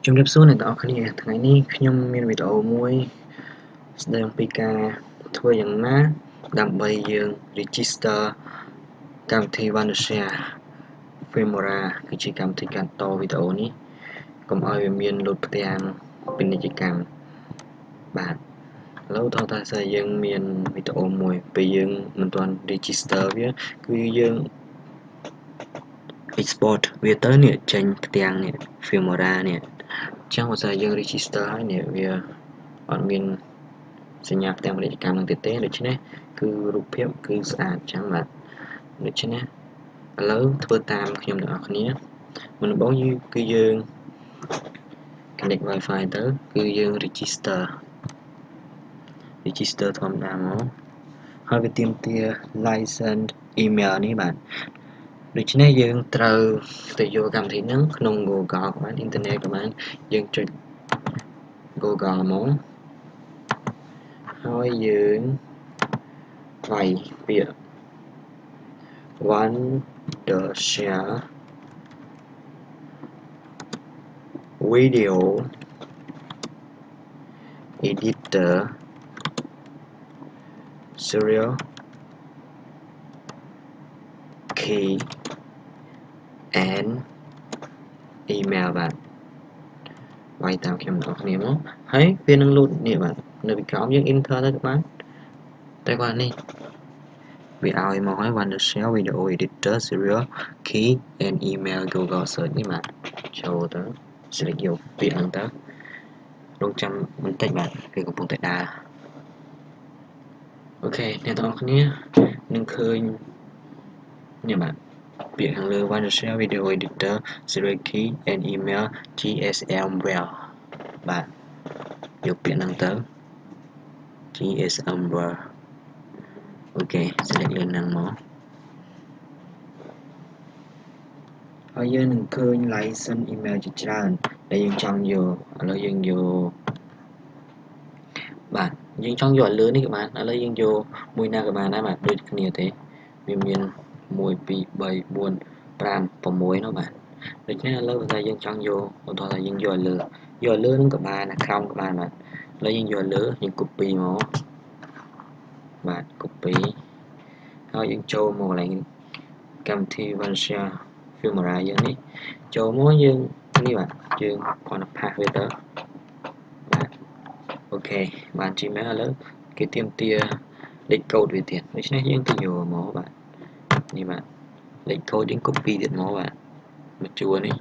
ជំរាបសួរអ្នកទាំងអស់គ្នាថ្ងៃនេះខ្ញុំមានវីដេអូមួយស្ដីអំពីការធ្វើយ៉ាងណាដើម្បីយើង register កម្មវិធី Wondershare Filmora គឺជាកម្មវិធីកាត់តវីដេអូនេះកុំឲ្យវាមានលុតផ្ទាំងពាណិជ្ជកម្មបាទឥឡូវតើស្អីយើងមានវីដេអូមួយពេលយើងមិនទាន់ register វាគឺយើង export វាទៅនេះចេញផ្ទាំងនេះ Filmora នេះចឹងបើសិនយើង register ហើយនេះវាអត់មានសញ្ញាផ្ទាំងពាណិជ្ជកម្មនឹងទេដូច្នេះគឺរូបភាពគឺស្អាតចឹងបាទដូច្នេះឥឡូវធ្វើតាមខ្ញុំទាំងអស់គ្នាមុនដំបូងគឺយើង connect Wi-Fi ទៅគឺយើង register ធម្មតាមកហើយវាទាមទារ license email នេះបាទដូច្នេះយើងត្រូវទៅយកកម្មវិធីហ្នឹងក្នុង Google ក៏បាន Internet ក៏បានយើងចុច Google មកហើយយើងវាយពាក្យ Wondershare Video Editor Serial Key and Email បាទវាយតាមខ្ញុំទាំងអស់គ្នាមកហើយវានឹង load នេះបាទនៅពីក្រោមយើង enter ទៅបានតែគាត់នេះវាឲ្យមកហើយ Wondershare Video Editor Serial Key and Email Google Search នេះបាទចូលទៅ select យកពាក្យហ្នឹងទៅរងចាំបន្តិចបាទវាកំពុងតែដើរអូខេអ្នកទាំងអស់គ្នានឹងឃើញនេះបាទពាក្យខាងលើ Wondershare Video Editor Serial Key and Email GSM Well បាទយកពាក្យហ្នឹងទៅ GSM Well អូខេ select លើហ្នឹងមកហើយយើងនឹងឃើញ license email ជាច្រើនដែលយើងចង់យកឥឡូវយើងយកបាទយើងចង់យកលើនេះក៏បានឥឡូវយើងយកមួយណាក៏បានដែរបាទដូចគ្នាទេវាមាន1 2 3 4 5 6នោះបាទដូច្នេះឥឡូវបើយើងចង់យកឧទាហរណ៍ថាយើងយកលើនឹងក៏បានក្រោមក៏បានបាទឥឡូវយើងយកលើយើង copy មកបាទ copy ហើយយើងចូលមកកន្លែងកម្មវិធី Wondershare Filmora យើងនេះចូលមកយើងនេះបាទយើងគ្រាន់តែផាសវាទៅបាទអូខេបាន Gmail ឥឡូវគេទាមទារលេខកូដវាទៀតដូច្នេះយើងទៅយកមកបាទនេះបាទលេខកូដយើង copy ទៀតមកបាទមកជួរនេះ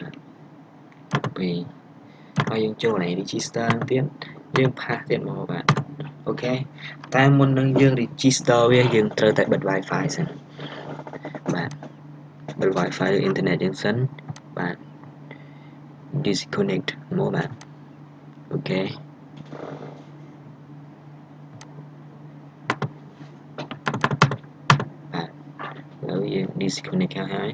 បាទ copy ហើយយើងចូលកន្លែង register ទៀតយើងផាសទៀតមកបាទអូខេតែមុននឹងយើង register វាយើងត្រូវតែបិទ Wi-Fi សិនបាទបិទ Wi-Fi ឬ internet យើងសិនបាទ disconnect មកបាទអូខេបាទឥឡូវយើង disconnect ហើយ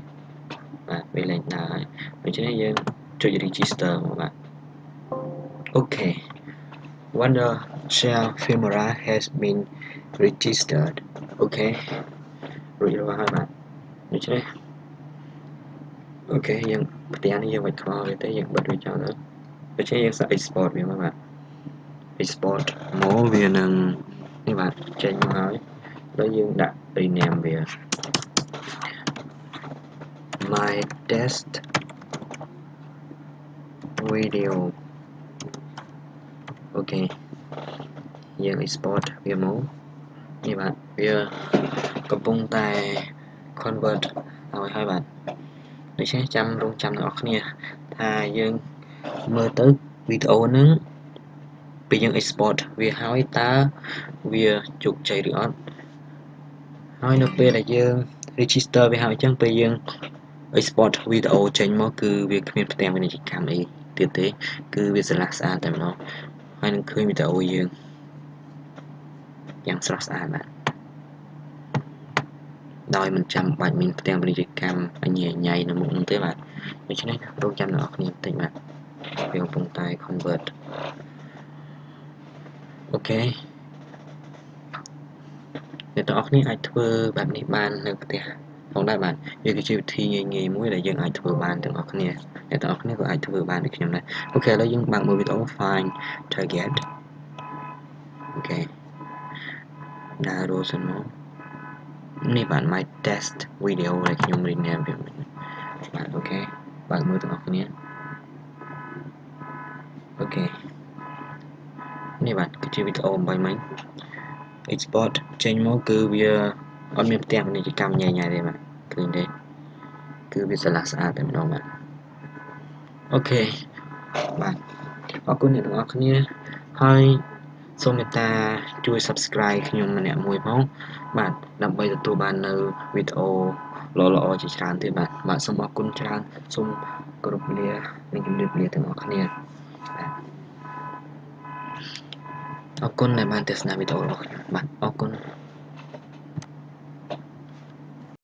បាទវាលែងដើរហើយដូច្នេះយើងចុច register មកបាទអូខេ Wondershare Filmora has been registered អូខេរួចរាល់ហើយបាទដូច្នេះអូខេយើងផ្ទាំងនេះយើងមិនខ្វល់វាទេយើងបិទវាចោលទៅដូច្នេះយើងសាក export វាមកបាទ export មកវានឹងនេះបាទចេញមកហើយแล้วយើងដាក់ rename វា my test video អូខេយើង export វាមកនេះបាទវាកំពុងតែ convert ឲ្យហើយបាទដូច្នេះរងចាំអ្នកនរគ្នាថាយើងមើលទៅវីដេអូហ្នឹងពេលយើង export វាហើយតើវាជោគជ័យឬអត់ហើយនៅពេលដែលយើង register វាហើយអញ្ចឹងពេលយើង export វីដេអូចេញមកគឺវាគ្មានផ្ទាំងពាណិជ្ជកម្មអីទៀតទេគឺវាស្រឡះស្អាតតែម្ដងហើយនឹងឃើញវីដេអូយើងយ៉ាងស្រស់ស្អាតបាទដោយមិនចាំបាច់មានផ្ទាំងពាណិជ្ជកម្មអញ្ញៃនៅមុខនោះទេបាទដូច្នេះរងចាំអ្នកនរគ្នាបន្តិចបាទវាកំពុងតែ convert អូខេអ្នកទាំងអស់គ្នាអាចធ្វើបែបនេះបាននៅផ្ទះ ផងដែរបាទវាគឺជាវិធីងាយៗមួយដែលយើងអាចធ្វើបានទាំងអស់គ្នាអ្នកទាំងអស់គ្នាក៏អាចធ្វើបានដូចខ្ញុំដែរអូខេឥឡូវយើងបើកមើលវីដេអូ find target អូខេដើររកសិនមកនេះបាទ my test video ដែលខ្ញុំរៀបញ៉ាំវាបាទអូខេបើកមើលទាំងអស់គ្នាអូខេនេះបាទគឺជាវីដេអូអំបីមិញ export ចេញមកគឺវាអត់មានផ្ទាំងពាណិជ្ជកម្មញ៉ៃទេបាទឃើញទេគឺវាស្រឡះស្អាតតែម្ដងបាទអូខេបាទអរគុណអ្នកទាំងអស់គ្នាហើយសូមមេត្តាជួយ subscribe ខ្ញុំម្នាក់មួយផងបាទដើម្បីទទួលបាននៅវីដេអូល្អៗជាច្រើនទៀតបាទសូមអរគុណច្រើនសូមគោរពលានិងជម្រាបលាទាំងអស់គ្នាបាទអរគុណដែលបានទស្សនាវីដេអូរបស់ខ្ញុំបាទអរគុណ